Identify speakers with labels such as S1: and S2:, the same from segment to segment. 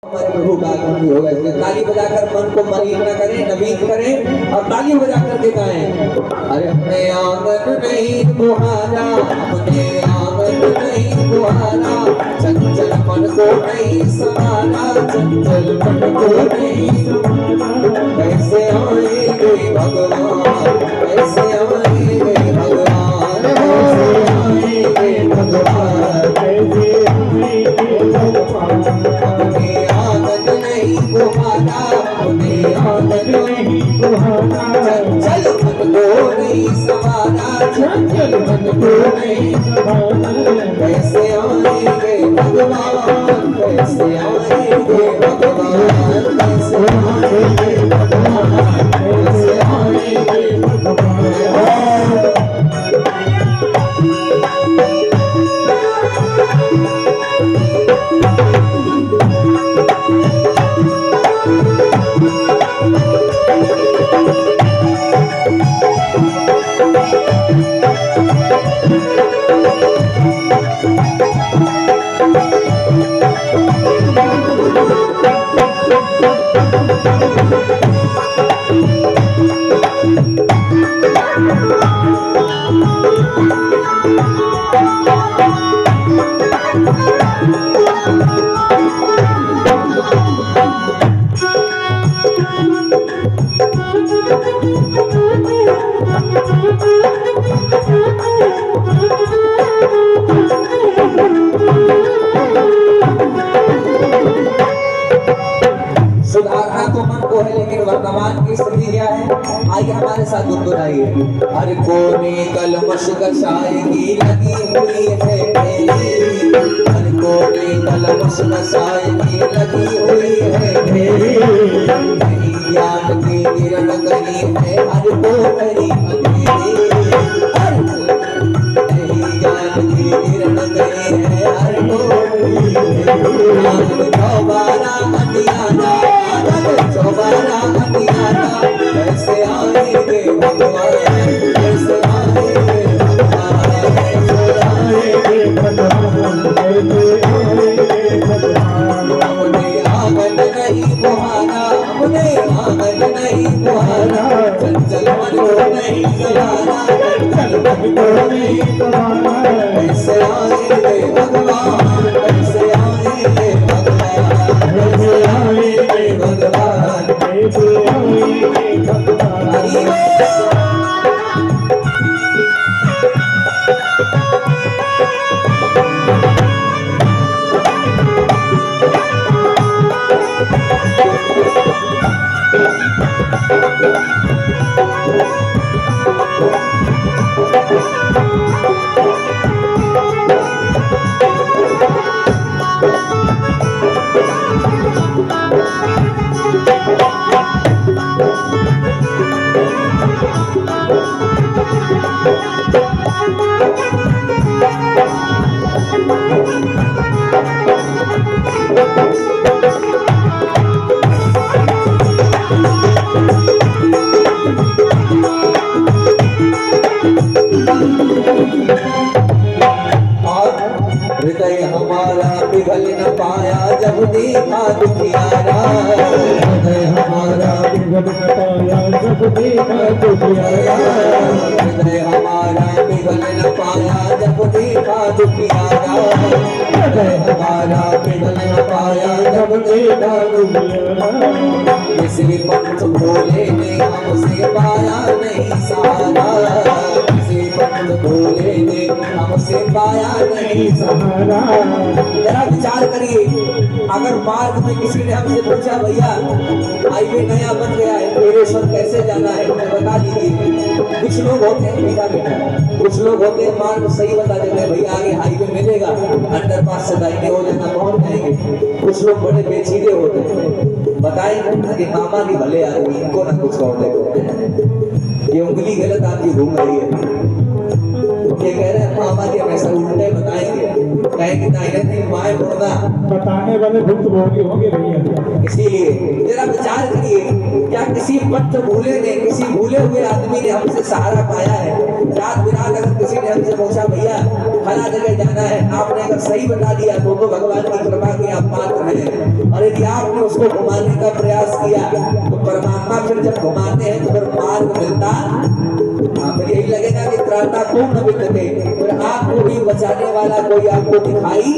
S1: हमारे प्रभु का आगमन भी होगा, इसलिए ताली बजाकर मन को मलिन न करें, नवीन करें और ताली बजाकर दिखाएं। अरे अपने आंगन नहीं बुहारा, अपने आंगन नहीं बुहारा, चंचल मन को नहीं संभाला, चंचल मन को नहीं संभाला। कैसे आएंगे भगवान, कैसे आएंगे भगवान, कैसे आएंगे भगवान, कैसे आएंगे भगवान। अपने आंगन नहीं बुहारा, अपने आंगन नहीं बुहारा, चंचल मन को नहीं संभाला, चंचल मन को नहीं संभाला। कैसे आएंगे भगवान, कैसे आएंगे भगवान, कैसे आएंगे भगवान, कैसे आएंगे भगवान। सुधारना तो मन को है, लेकिन वर्तमान की स्थिति क्या है? आइए हमारे साथ गुनगुनाइए। हर कोने कलमश कसाएगी लगी हुई है ढेरी, हर कोने कलमश कसाएगी लगी हुई है ढेरी। नहीं ज्ञान की किरण करी है हर कोठरी अंधेरी, नहीं ज्ञान की किरण करी है हर कोठरी अंधेरी। चौबारा अंधियारा, चौबारा अंधियारा, कैसे आएंगे भगवान, कैसे आएंगे भगवान, कैसे आएंगे भगवान, कैसे आएंगे भगवान। अपने आंगन नहीं बुहारा, अपने आंगन नहीं बुहारा, चंचल मन को नहीं संभाला, चंचल मन को नहीं संभाला। कैसे आएंगे भगवान, कैसे आएंगे भगवान, कैसे आएंगे भगवान, कैसे आएंगे भगवान। हृदय हमारा पिघल न पाया जब देखा दुखियारा, हृदय हमारा पिघल न पाया जब देखा दुखियारा, हृदय हमारा पिघल न पाया जब देखा दुखियारा, हृदय हमारा पिघल न पाया जब देखा दुखियारा। किसी पंथ भोले ने हमसे पाया नहीं सहारा, किसी पंथ भोले ने हमसे पाया नहीं सहारा। जरा विचार करिए, अगर मार्ग में किसी ने हमसे पूछा भैया हाईवे नया बन गया है पेरेश्वर कैसे जाना है, मुझे बता दीजिए। कुछ लोग होते हैं बेटा बेटा, कुछ लोग होते हैं मार्ग सही बता देते हैं, भैया आगे हाईवे मिलेगा, अंडरपास से दाहिने हो जाना पहुंच जाएंगे। कुछ लोग बड़े बेचीदे होते हैं, बताएंगे कि मामा की भले आदमी, इनको ना कुछ कहो, देखो ये उंगली गलत आपकी घूम रही है, ये कह रहे हैं मामा जी हमेशा उल्टे बताएंगे। कहे कि दाहिने बाएं मुड़ना
S2: बताने वाले भुक्तभोगी होंगे भैया।
S1: इसीलिए जरा विचार करिए, क्या किसी पट्ट भूले ने, किसी भूले हुए आदमी ने हमसे सहारा पाया है? रात बिरात अगर किसी ने हमसे पूछा भैया फला जगह जाना है, आपने अगर सही बता दिया तो भगवान की कृपा के आप पात्र हैं, और यदि आपने उसको घुमाने का प्रयास किया तो परमात्मा फिर जब घुमाते हैं तो फिर मार्ग मिलता, फिर यही लगेगा कि त्राता पूर्ण विद्यते, फिर आपको भी बचाने वाला कोई आपको दिखाई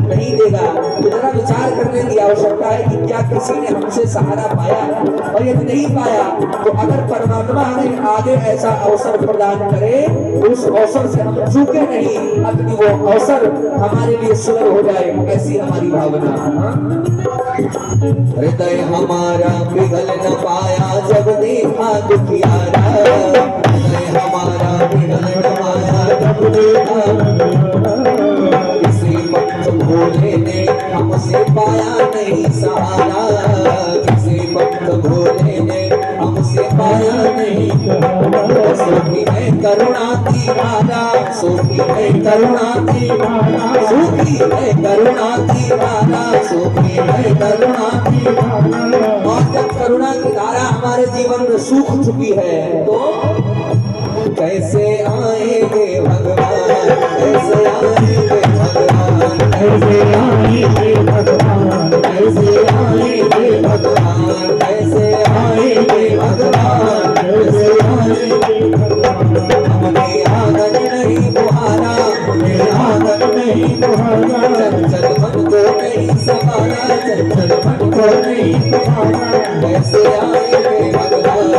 S1: नहीं देगा। तो जरा विचार करने की आवश्यकता है कि क्या किसी ने हमसे सहारा पाया, और यदि नहीं पाया तो अगर परमात्मा हमें आगे ऐसा अवसर प्रदान करे उस अवसर से हम चूके नहीं, अपनी वो अवसर हमारे लिए सुलभ हो जाए, ऐसी हमारी भावना। हृदय हमारा पिघल न पाया जब देखा दुखियारा, हृदय हमारा पिघल न पाया जब देखा, किसी पक्ष भोले ने हमसे पाया नहीं सहारा, किसी पक्ष भोले ने हमसे पाया नहीं सहारा। सूखी है करुणा की धारा, सूखी है करुणा की धारा, सूखी है करुणा की धारा, सूखी है करुणा की धारा। और जब करुणा की धारा हमारे जीवन में सूख चुकी है तो कैसे आएंगे भगवान, कैसे आएंगे भगवान, कैसे आएंगे भगवान, कैसे आएंगे भगवान, कैसे आएंगे भगवान, कैसे आएंगे भगवान। हमने आंगन नहीं बुहारा, हमने आंगन नहीं बुहारा, चंचल मन को नहीं संभाला, चंचल मन को नहीं संभाला। कैसे आएंगे भगवान,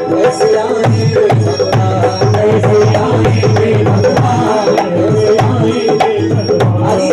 S1: कैसे आएंगे भगवान, कैसे आएंगे भगवान, कैसे आएंगे भगवान। हरि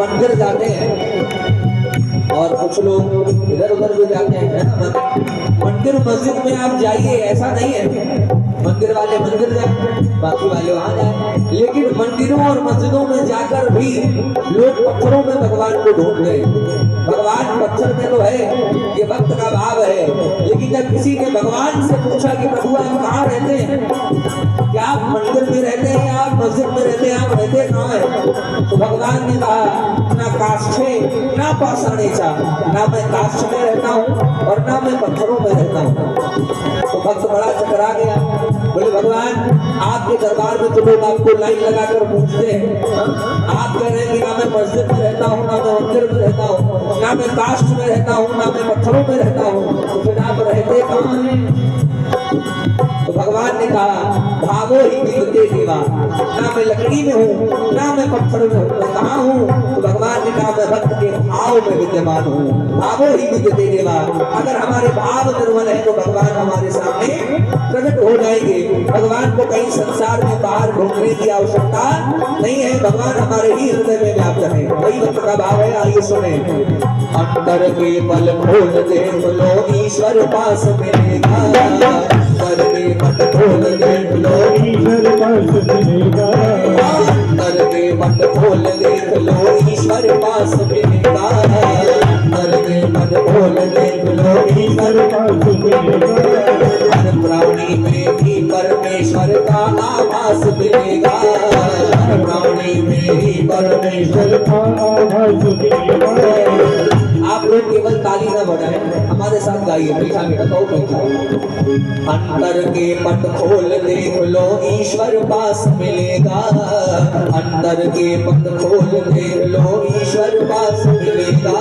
S1: मंदिर जाते हैं और कुछ लोग इधर उधर भी जाते हैं ना, मंदिर मस्जिद में आप जाइए ऐसा नहीं है, मंदिर वाले मंदिर जाए बाकी वाले वहां जाए, लेकिन मंदिरों और मस्जिदों में जाकर भी लोग पत्थरों में भगवान को ढूंढ रहे हैं। भगवान पत्थर में तो है, ये भक्त का भाव है, लेकिन जब किसी ने भगवान से पूछा कि प्रभु आप कहाँ रहते हैं, क्या आप मंदिर में रहते हैं या आप मस्जिद में रहते हैं, आप रहते कहाँ हैं? तो भगवान ने कहा ना काष्ठे ना पाषाणे चा, ना मैं काष्ठ में रहता हूँ और ना मैं पत्थरों में रहता हूँ। तो भक्त बड़ा चकरा गया, बोले भगवान आपके दरबार में तो लोग आपको लाइन लगाकर पूछते हैं, आप कह रहे हैं कि ना मैं मस्जिद में रहता हूँ, ना मैं मंदिर में रहता हूँ, ना मैं काष्ठ में रहता हूँ, ना मैं पत्थरों में रहता हूँ, तो फिर आप रहते कहाँ हैं? तो भगवान ने कहा भागो ही विद्यते देवा, ना मैं लकड़ी में हूँ ना मैं पत्थर में हूँ, मैं कहाँ हूँ? तो भगवान ने कहा मैं भक्त के भाव में विद्यमान हूँ। भागो ही विद्यते देवा, अगर हमारे भाव निर्मल है तो भगवान हमारे सामने प्रकट हो जाएंगे। भगवान को कहीं संसार में बाहर घूमने की आवश्यकता नहीं है, भगवान हमारे ही हृदय में व्याप्त है। वही भक्त का भाव है, आइए सुने। अंतर के पल खोल देख लो ईश्वर पास मिलेगा, अंतर के पल खोल देख लो ईश्वर पास मिलेगा, अंतर के पल खोल देख लो ईश्वर पास मिलेगा, अंतर के पल खोल देख लो ईश्वर पास मिलेगा। हर प्राणी में भी परमेश्वर का आभास मिलेगा, हर प्राणी में ही परमेश्वर का आभास मिलेगा। आप लोग केवल ताली ना बजाएं, हमारे साथ गाइए मीठा मीठा कहो मीठा। अंतर के पट खोल देख लो ईश्वर पास मिलेगा, अंतर के पट खोल देख लो ईश्वर पास मिलेगा,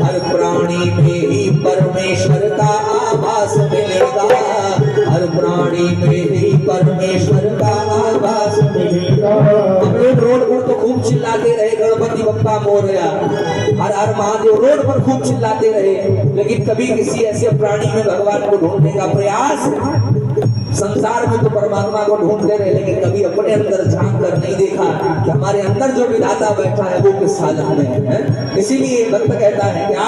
S1: हर प्राणी में ही परमेश्वर का आभास मिलेगा, हर प्राणी में ही परमेश्वर का आभास मिलेगा। हम लोग रोड पर तो खूब चिल्लाते रहे गणपति बप्पा मोरया, हर हर महादेव रोड पर खूब चिल्लाते रहे, लेकिन कभी किसी ऐसे प्राणी में भगवान को ढूंढने का प्रयास, संसार में तो परमात्मा को ढूंढते रहे लेकिन कभी अपने अंदर झांक कर नहीं देखा कि हमारे अंदर जो विधाता बैठा है वो किस हालत में है। इसीलिए भक्त कहता है क्या,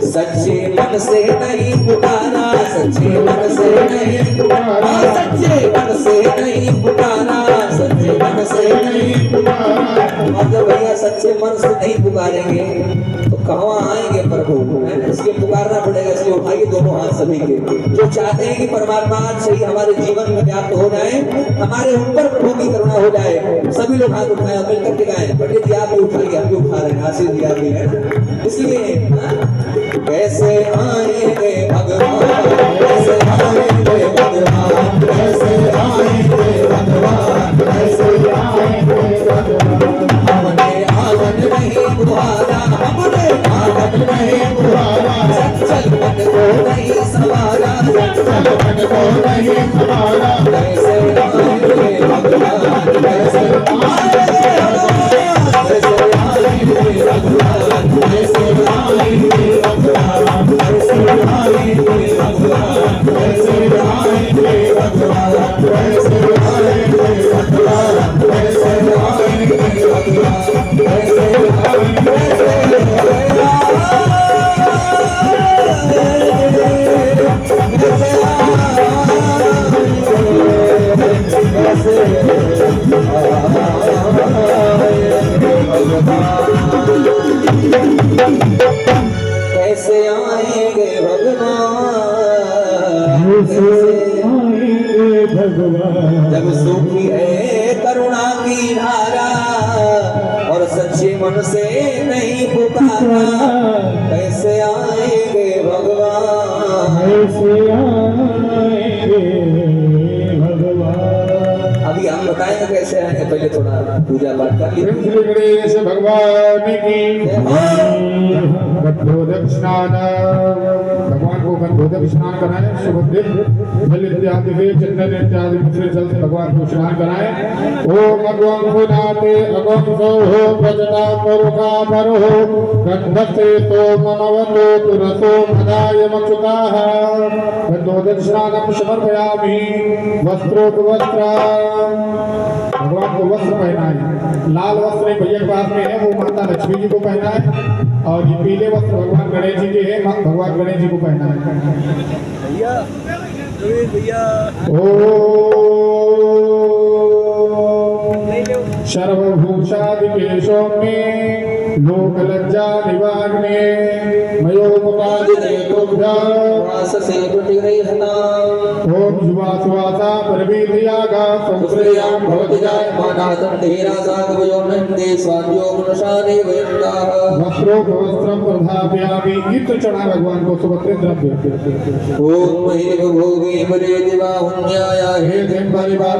S1: सच्चे मन से नहीं पुकारा, सच्चे मन से नहीं पुकारा, सच्चे मन से नहीं पुकारा, सच्चे मन से नहीं पुकारा। और जब भैया सच्चे मन से नहीं पुकारेंगे तो कहाँ आएंगे प्रभु, इसलिए पुकारना पड़ेगा। इसलिए उठाइए दोनों हाथ सभी के, जो चाहते हैं कि परमात्मा से ही हमारे जीवन में व्याप्त हो जाए, हमारे ऊपर प्रभु की करुणा हो जाए, सभी लोग हाथ उठाए और मिलकर के गाएं। पंडित जी आप भी उठाइए, हम भी उठा रहे हैं, आशीष दिया भी है। इसलिए कैसे आएंगे भगवान, कैसे आएंगे भगवान, कैसे आएंगे भगवान, कैसे आएंगे भगवान। हमने आवन नहीं बुहारा, हमने आवन नहीं बुहारा, सच्चल मन को नहीं सवारा, सच्चल मन को नहीं सवारा। कैसे आएंगे भगवान, कैसे आएंगे भगवान, कैसे आएंगे भगवान, कैसे आएंगे भगवान, कैसे आएंगे भगवान, कैसे आएंगे भगवान, कैसे आएंगे भगवान, कैसे आएंगे भगवान, कैसे कैसे आएंगे भगवान, जब सूखी है करुणा की धारा और सच्चे मन से नहीं पुकारा, कैसे आएंगे भगवान, कैसे आएंगे भगवान। अभी हम बताएंगे कैसे आएंगे, पहले थोड़ा पूजा पाठ कर लीजिए।
S2: श्री गणेश भगवान की गणोदक स्नान, भगवान को गणोदक स्नान कराएं, सुभद्रे जल इत्यादि से चंदन इत्यादि दूसरे जल से भगवान को स्नान कराएं। ओम अगम सुनाते अगम सो हो भजना परुका परो गंधसे तो मनवतो तुरसो मदाय मचुताः गणोदक स्नानम समर्पयामि। वस्त्रोपवस्त्र, भगवान को वस्त्र पहनाएं। लाल वस्त्र एक भैया के पास में है, वो माता लक्ष्मी जी को पहनाएं, और ये पीले वस्त्र भगवान गणेश जी के हैं, भगवान गणेश जी को पहनाएं। भैया भैया सर्वभूषादिकेशो में लोक लज्जा निवारणे मयोपकादिने
S1: वाससे प्रतिगृह्यता।
S2: ओम सुवासा परवीर्यागा संश्रेयां भवति जायमानातं धीरासागवयो नन्दे स्वाद्यो मनुषाने वयन्ताः। वस्त्रोपवस्त्रं प्रधापयामि। गीत चढ़ा भगवान को सुभद्रे द्रव्य।
S1: ओम महे भोगे परे दिवा हुन्याया हे दिन परिवार